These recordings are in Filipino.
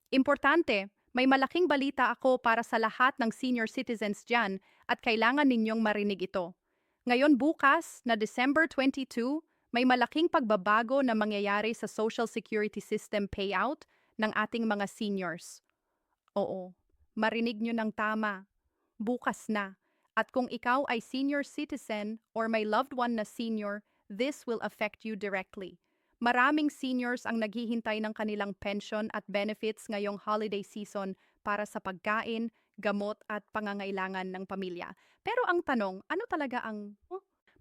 Importante, may malaking balita ako para sa lahat ng senior citizens dyan at kailangan ninyong marinig ito. Ngayon bukas na December 22, may malaking pagbabago na mangyayari sa Social Security System payout ng ating mga seniors. Oo, marinig nyo ng tama. Bukas na. At kung ikaw ay senior citizen or may loved one na senior, this will affect you directly. Maraming seniors ang naghihintay ng kanilang pension at benefits ngayong holiday season para sa pagkain, gamot at pangangailangan ng pamilya. Pero ang tanong, ano talaga ang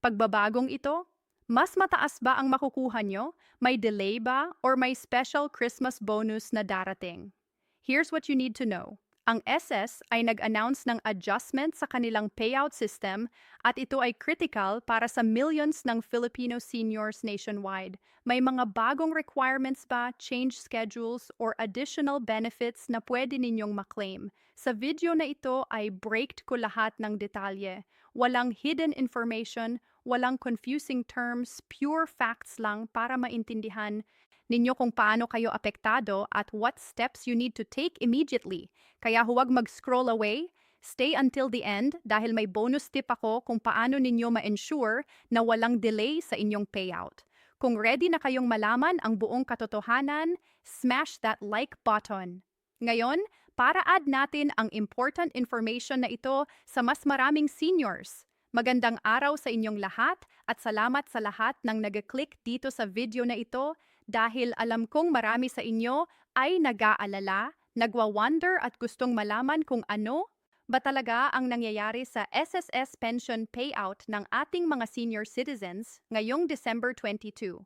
pagbabagong ito? Mas mataas ba ang makukuha nyo? May delay ba? Or may special Christmas bonus na darating? Here's what you need to know. Ang SS ay nag-announce ng adjustment sa kanilang payout system at ito ay critical para sa millions ng Filipino seniors nationwide. May mga bagong requirements ba, change schedules, or additional benefits na pwede ninyong maklaim. Sa video na ito ay breaked ko lahat ng detalye. Walang hidden information, walang confusing terms, pure facts lang para maintindihan ninyo kung paano kayo apektado at what steps you need to take immediately. Kaya huwag mag-scroll away, stay until the end dahil may bonus tip ako kung paano ninyo ma-ensure na walang delay sa inyong payout. Kung ready na kayong malaman ang buong katotohanan, smash that like button. Ngayon, para add natin ang important information na ito sa mas maraming seniors. Magandang araw sa inyong lahat at salamat sa lahat ng nag-click dito sa video na ito dahil alam kong marami sa inyo ay nag-aalala, nagwa-wonder at gustong malaman kung ano ba talaga ang nangyayari sa SSS pension payout ng ating mga senior citizens ngayong December 22.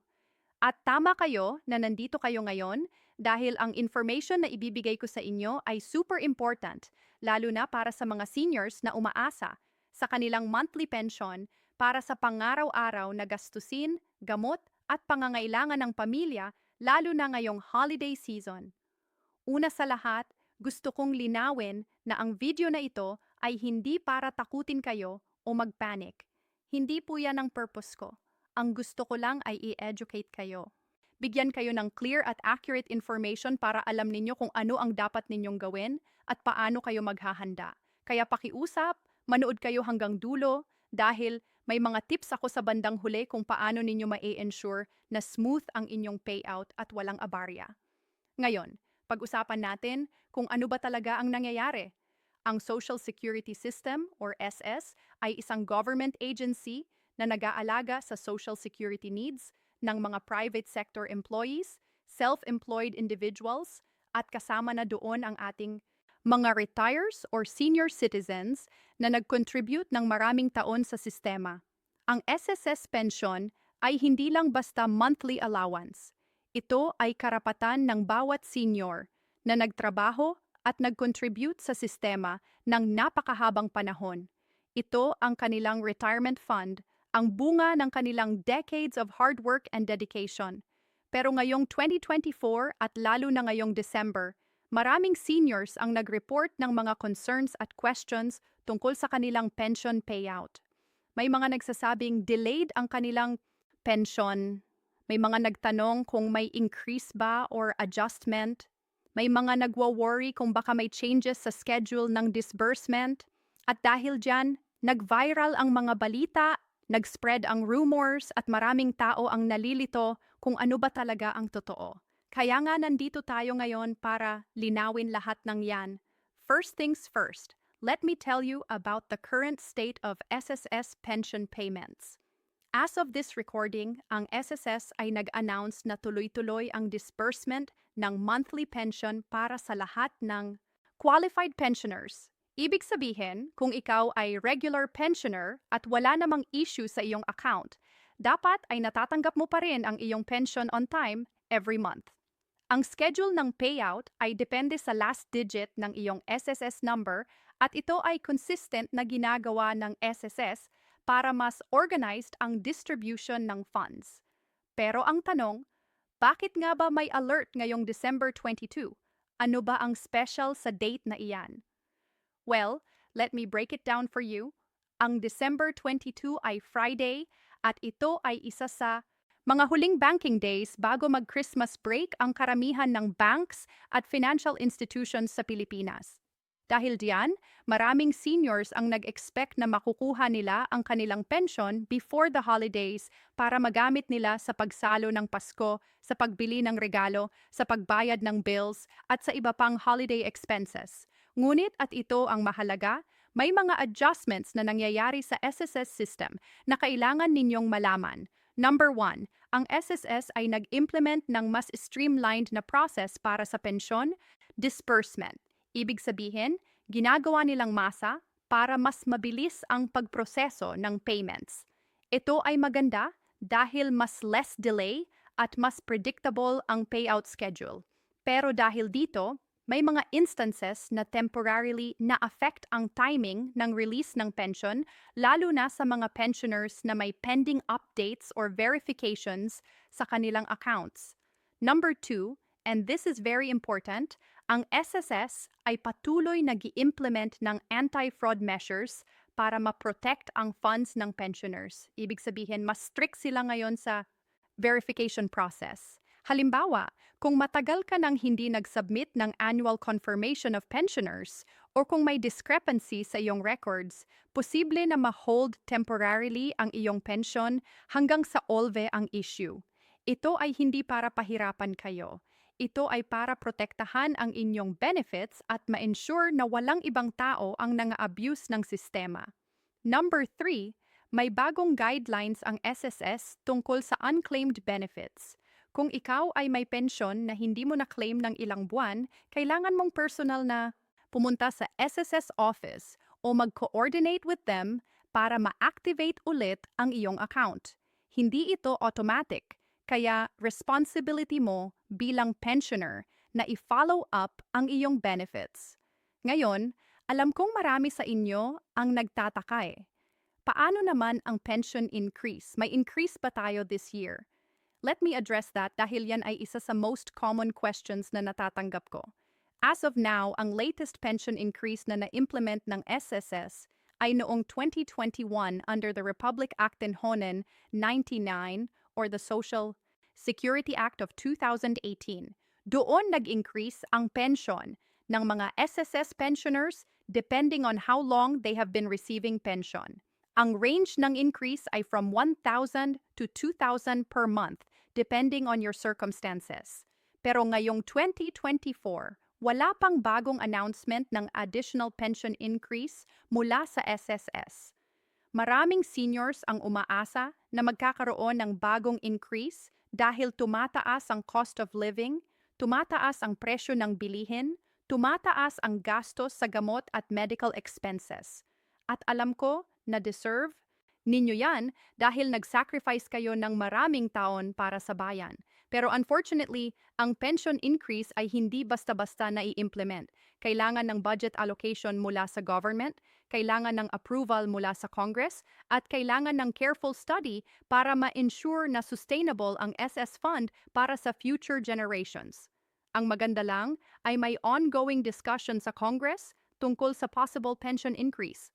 At tama kayo na nandito kayo ngayon dahil ang information na ibibigay ko sa inyo ay super important, lalo na para sa mga seniors na umaasa sa kanilang monthly pension para sa pangaraw-araw na gastusin, gamot at pangangailangan ng pamilya lalo na ngayong holiday season. Una sa lahat, gusto kong linawin na ang video na ito ay hindi para takutin kayo o mag-panic. Hindi po yan ang purpose ko. Ang gusto ko lang ay i-educate kayo. Bigyan kayo ng clear at accurate information para alam ninyo kung ano ang dapat ninyong gawin at paano kayo maghahanda. Kaya pakiusap, manood kayo hanggang dulo dahil may mga tips ako sa bandang huli kung paano ninyo ma-ensure na smooth ang inyong payout at walang abarya. Ngayon, pag-usapan natin kung ano ba talaga ang nangyayari. Ang Social Security System or SS ay isang government agency na nag-aalaga sa social security needs ng mga private sector employees, self-employed individuals, at kasama na doon ang ating mga retires or senior citizens na nag-contribute ng maraming taon sa sistema. Ang SSS pension ay hindi lang basta monthly allowance. Ito ay karapatan ng bawat senior na nagtrabaho at nag-contribute sa sistema ng napakahabang panahon. Ito ang kanilang retirement fund, ang bunga ng kanilang decades of hard work and dedication. Pero ngayong 2024 at lalo na ngayong December, maraming seniors ang nag-report ng mga concerns at questions tungkol sa kanilang pension payout. May mga nagsasabing delayed ang kanilang pension. May mga nagtanong kung may increase ba or adjustment. May mga nagwa-worry kung baka may changes sa schedule ng disbursement. At dahil dyan, nag-viral ang mga balita, nag-spread ang rumors at maraming tao ang nalilito kung ano ba talaga ang totoo. Kaya nga nandito tayo ngayon para linawin lahat ng yan. First things first, let me tell you about the current state of SSS pension payments. As of this recording, ang SSS ay nag-announce na tuloy-tuloy ang disbursement ng monthly pension para sa lahat ng qualified pensioners. Ibig sabihin, kung ikaw ay regular pensioner at wala namang issue sa iyong account, dapat ay natatanggap mo pa rin ang iyong pension on time every month. Ang schedule ng payout ay depende sa last digit ng iyong SSS number at ito ay consistent na ginagawa ng SSS para mas organized ang distribution ng funds. Pero ang tanong, bakit nga ba may alert ngayong December 22? Ano ba ang special sa date na iyan? Well, let me break it down for you. Ang December 22 ay Friday at ito ay isa sa Mga huling banking days bago mag-Christmas break ang karamihan ng banks at financial institutions sa Pilipinas. Dahil diyan, maraming seniors ang nag-expect na makukuha nila ang kanilang pension before the holidays para magamit nila sa pagsalo ng Pasko, sa pagbili ng regalo, sa pagbayad ng bills, at sa iba pang holiday expenses. Ngunit at ito ang mahalaga, may mga adjustments na nangyayari sa SSS system na kailangan ninyong malaman. Number 1, ang SSS ay nag-implement ng mas streamlined na process para sa pensyon, disbursement. Ibig sabihin, ginagawa nilang masa para mas mabilis ang pagproseso ng payments. Ito ay maganda dahil mas less delay at mas predictable ang payout schedule. Pero dahil dito, may mga instances na temporarily na-affect ang timing ng release ng pension, lalo na sa mga pensioners na may pending updates or verifications sa kanilang accounts. Number 2, and this is very important, ang SSS ay patuloy nag-i-implement ng anti-fraud measures para ma-protect ang funds ng pensioners. Ibig sabihin, mas strict sila ngayon sa verification process. Halimbawa, kung matagal ka nang hindi nag-submit ng annual confirmation of pensioners o kung may discrepancy sa iyong records, posible na ma-hold temporarily ang iyong pension hanggang sa olve ang issue. Ito ay hindi para pahirapan kayo. Ito ay para protektahan ang inyong benefits at ma-ensure na walang ibang tao ang nang-abuse ng sistema. Number 3, may bagong guidelines ang SSS tungkol sa unclaimed benefits. Kung ikaw ay may pensyon na hindi mo na-claim ng ilang buwan, kailangan mong personal na pumunta sa SSS office o mag-coordinate with them para ma-activate ulit ang iyong account. Hindi ito automatic. Kaya responsibility mo bilang pensioner na i-follow up ang iyong benefits. Ngayon, alam kong marami sa inyo ang nagtataka eh. Paano naman ang pension increase? May increase ba tayo this year? Let me address that dahil yan ay isa sa most common questions na natatanggap ko. As of now, ang latest pension increase na na-implement ng SSS ay noong 2021 under the Republic Act Honen 99 or the Social Security Act of 2018. Doon nag-increase ang pension ng mga SSS pensioners depending on how long they have been receiving pension. Ang range ng increase ay from 1,000 to 2,000 per month depending on your circumstances. Pero ngayong 2024, wala pang bagong announcement ng additional pension increase mula sa SSS. Maraming seniors ang umaasa na magkakaroon ng bagong increase dahil tumataas ang cost of living, tumataas ang presyo ng bilihin, tumataas ang gastos sa gamot at medical expenses. At alam ko na deserve ninyo yan dahil nag-sacrifice kayo ng maraming taon para sa bayan. Pero unfortunately, ang pension increase ay hindi basta-basta na i-implement. Kailangan ng budget allocation mula sa government, kailangan ng approval mula sa Congress, at kailangan ng careful study para ma-ensure na sustainable ang SS Fund para sa future generations. Ang maganda lang ay may ongoing discussion sa Congress tungkol sa possible pension increase.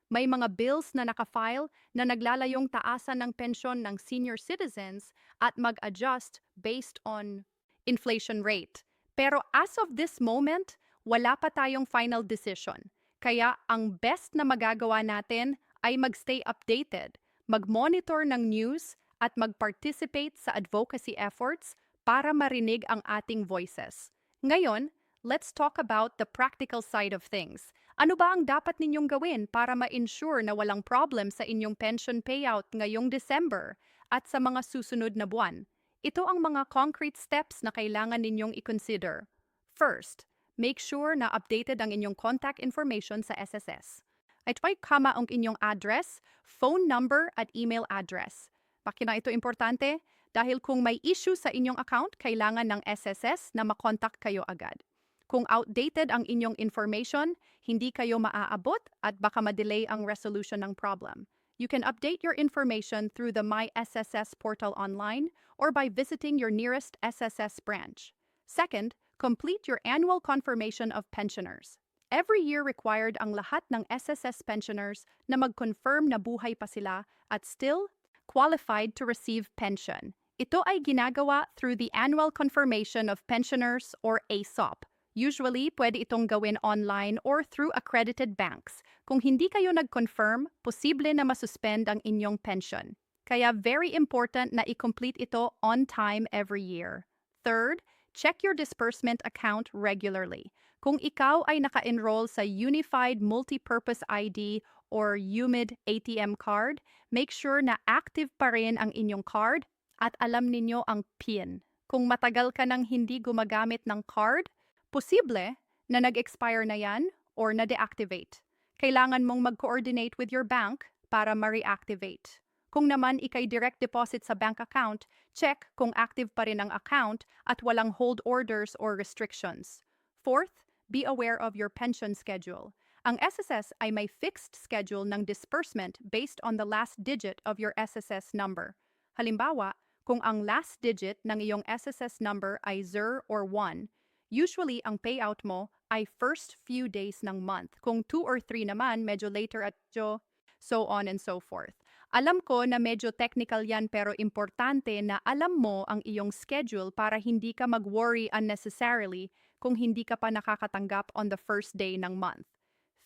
May mga bills na nakafile na naglalayong taasan ng pensyon ng senior citizens at mag-adjust based on inflation rate. Pero as of this moment, wala pa tayong final decision. Kaya ang best na magagawa natin ay magstay updated, mag-monitor ng news at mag-participate sa advocacy efforts para marinig ang ating voices. Ngayon, let's talk about the practical side of things. Ano ba ang dapat ninyong gawin para ma-ensure na walang problem sa inyong pension payout ngayong December at sa mga susunod na buwan? Ito ang mga concrete steps na kailangan ninyong i-consider. First, make sure na updated ang inyong contact information sa SSS. Ito ay kama ang inyong address, phone number at email address. Bakit na ito importante? Dahil kung may issue sa inyong account, kailangan ng SSS na makontak kayo agad. Kung outdated ang inyong information, hindi kayo maaabot at baka ma-delay ang resolution ng problem. You can update your information through the My SSS portal online or by visiting your nearest SSS branch. Second, complete your annual confirmation of pensioners. Every year required ang lahat ng SSS pensioners na mag-confirm na buhay pa sila at still qualified to receive pension. Ito ay ginagawa through the Annual Confirmation of Pensioners or ASOP. Usually, pwede itong gawin online or through accredited banks. Kung hindi kayo nag-confirm, posible na masuspend ang inyong pension. Kaya very important na i-complete ito on time every year. Third, check your disbursement account regularly. Kung ikaw ay naka-enroll sa Unified Multipurpose ID or UMID ATM card, make sure na active pa rin ang inyong card at alam ninyo ang PIN. Kung matagal ka nang hindi gumagamit ng card, posible na nag-expire na yan or na-deactivate. Kailangan mong mag-coordinate with your bank para ma-reactivate. Kung naman ikay direct deposit sa bank account, check kung active pa rin ang account at walang hold orders or restrictions. Fourth, be aware of your pension schedule. Ang SSS ay may fixed schedule ng disbursement based on the last digit of your SSS number. Halimbawa, kung ang last digit ng iyong SSS number ay 0 or 1, usually ang payout mo ay first few days ng month. Kung 2 or 3 naman, medyo later at so on and so forth. Alam ko na medyo technical yan pero importante na alam mo ang iyong schedule para hindi ka mag-worry unnecessarily kung hindi ka pa nakakatanggap on the first day ng month.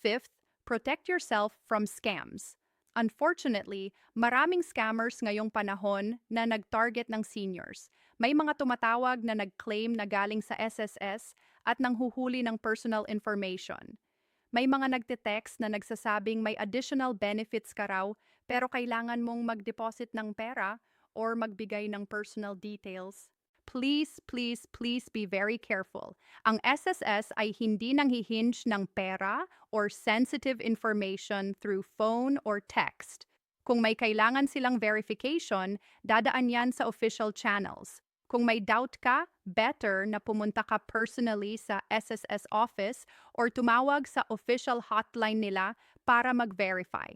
Fifth, protect yourself from scams. Unfortunately, maraming scammers ngayong panahon na nag-target ng seniors. May mga tumatawag na nag-claim na galing sa SSS at nanghuhuli ng personal information. May mga nagte-text na nagsasabing may additional benefits ka raw pero kailangan mong mag-deposit ng pera or magbigay ng personal details. Please, please, please be very careful. Ang SSS ay hindi nanghihinge ng pera or sensitive information through phone or text. Kung may kailangan silang verification, dadaan yan sa official channels. Kung may doubt ka, better na pumunta ka personally sa SSS office or tumawag sa official hotline nila para mag-verify.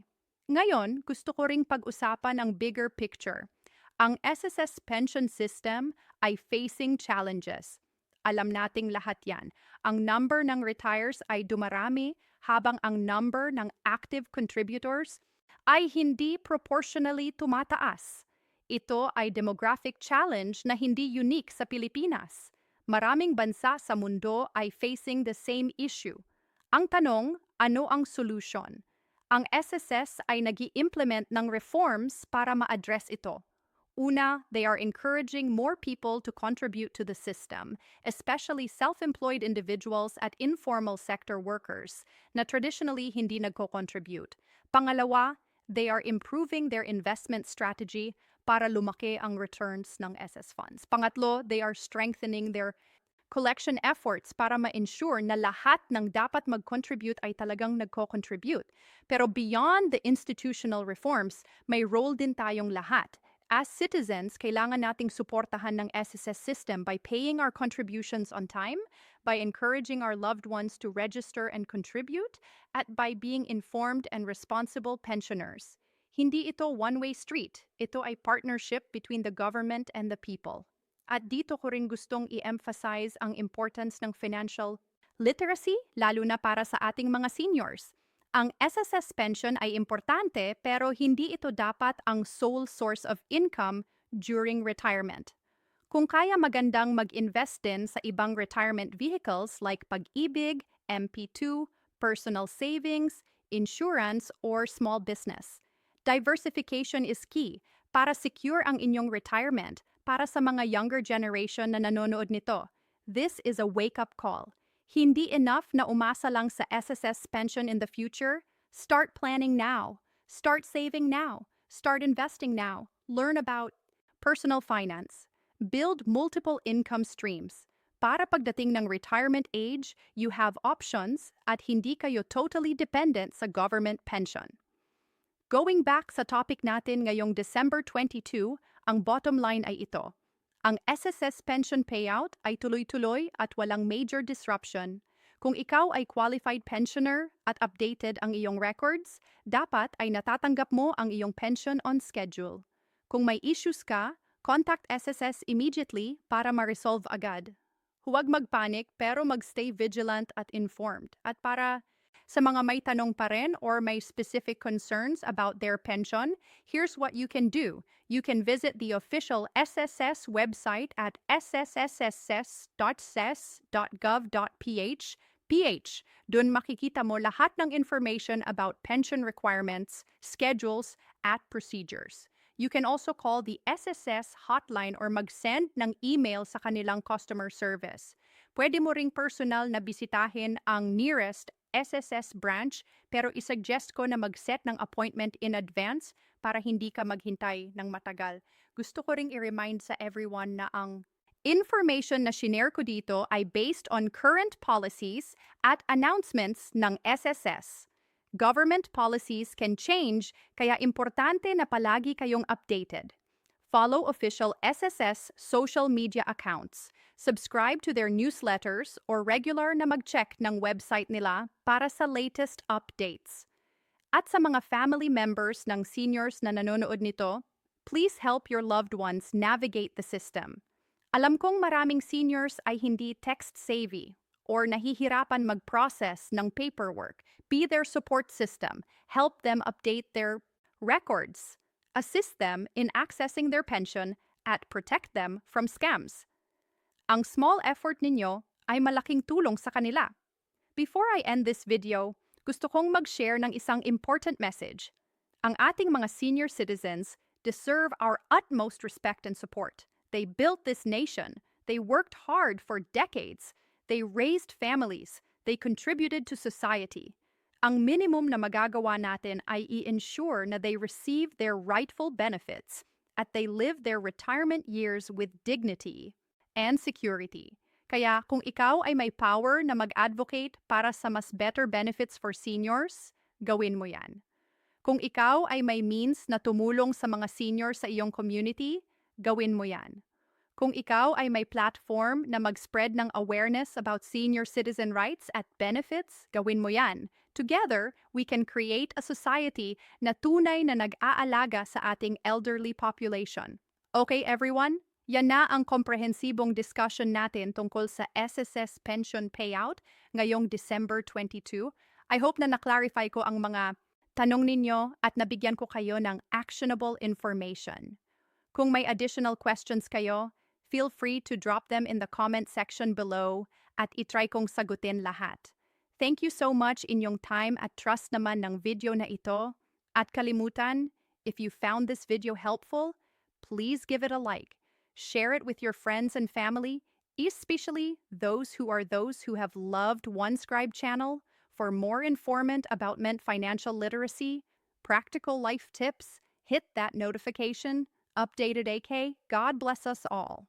Ngayon, gusto ko ring pag-usapan ang bigger picture. Ang SSS pension system ay facing challenges. Alam nating lahat yan. Ang number ng retires ay dumarami habang ang number ng active contributors ay hindi proportionally tumataas. Ito ay demographic challenge na hindi unique sa Pilipinas. Maraming bansa sa mundo ay facing the same issue. Ang tanong, ano ang solution? Ang SSS ay nag-i-implement ng reforms para ma-address ito. Una, they are encouraging more people to contribute to the system, especially self-employed individuals at informal sector workers na traditionally hindi nagko-contribute. Pangalawa, they are improving their investment strategy para lumaki ang returns ng SS funds. Pangatlo, they are strengthening their collection efforts para ma-ensure na lahat ng dapat mag-contribute ay talagang nagko-contribute. Pero beyond the institutional reforms, may role din tayong lahat. As citizens, kailangan nating suportahan ng SSS system by paying our contributions on time, by encouraging our loved ones to register and contribute, at by being informed and responsible pensioners. Hindi ito one-way street. Ito ay partnership between the government and the people. At dito ko rin gustong i-emphasize ang importance ng financial literacy, lalo na para sa ating mga seniors. Ang SSS pension ay importante pero hindi ito dapat ang sole source of income during retirement. Kung kaya magandang mag-invest din sa ibang retirement vehicles like Pag-ibig, MP2, personal savings, insurance, or small business. Diversification is key para secure ang inyong retirement para sa mga younger generation na nanonood nito. This is a wake-up call. Hindi enough na umasa lang sa SSS pension in the future. Start planning now. Start saving now. Start investing now. Learn about personal finance. Build multiple income streams. Para pagdating ng retirement age, you have options at hindi kayo totally dependent sa government pension. Going back sa topic natin ngayong December 22, ang bottom line ay ito. Ang SSS pension payout ay tuloy-tuloy at walang major disruption. Kung ikaw ay qualified pensioner at updated ang iyong records, dapat ay natatanggap mo ang iyong pension on schedule. Kung may issues ka, contact SSS immediately para ma-resolve agad. Huwag magpanik pero magstay vigilant at informed. At para Sa mga may tanong pa rin or may specific concerns about their pension, here's what you can do. You can visit the official SSS website at ssss.ses.gov.ph. Doon makikita mo lahat ng information about pension requirements, schedules, at procedures. You can also call the SSS hotline or mag-send ng email sa kanilang customer service. Pwede mo ring personal na bisitahin ang nearest SSS branch, pero isuggest ko na mag-set ng appointment in advance para hindi ka maghintay ng matagal. Gusto ko ring i-remind sa everyone na ang information na shinare ko dito ay based on current policies at announcements ng SSS. Government policies can change, kaya importante na palagi kayong updated. Follow official SSS social media accounts. Subscribe to their newsletters or regular na mag-check ng website nila para sa latest updates. At sa mga family members ng seniors na nanonood nito, please help your loved ones navigate the system. Alam kong maraming seniors ay hindi text-savvy or nahihirapan mag-process ng paperwork. Be their support system. Help them update their records. Assist them in accessing their pension at protect them from scams. Ang small effort ninyo ay malaking tulong sa kanila. Before I end this video, gusto kong mag-share ng isang important message. Ang ating mga senior citizens deserve our utmost respect and support. They built this nation. They worked hard for decades. They raised families. They contributed to society. Ang minimum na magagawa natin ay i-ensure na they receive their rightful benefits at they live their retirement years with dignity and security. Kaya kung ikaw ay may power na mag-advocate para sa mas better benefits for seniors, gawin mo yan. Kung ikaw ay may means na tumulong sa mga seniors sa iyong community, gawin mo yan. Kung ikaw ay may platform na mag-spread ng awareness about senior citizen rights at benefits, gawin mo yan. Together, we can create a society na tunay na nag-aalaga sa ating elderly population. Okay, everyone? Yan na ang komprehensibong discussion natin tungkol sa SSS pension payout ngayong December 22. I hope na na-clarify ko ang mga tanong ninyo at nabigyan ko kayo ng actionable information. Kung may additional questions kayo, feel free to drop them in the comment section below at itry kong sagutin lahat. Thank you so much inyong time at trust naman ng video na ito. At kalimutan, if you found this video helpful, please give it a like. Share it with your friends and family, especially those who have loved OneScribe channel for more information about financial literacy, practical life tips. Hit that notification. Updated AK. God bless us all.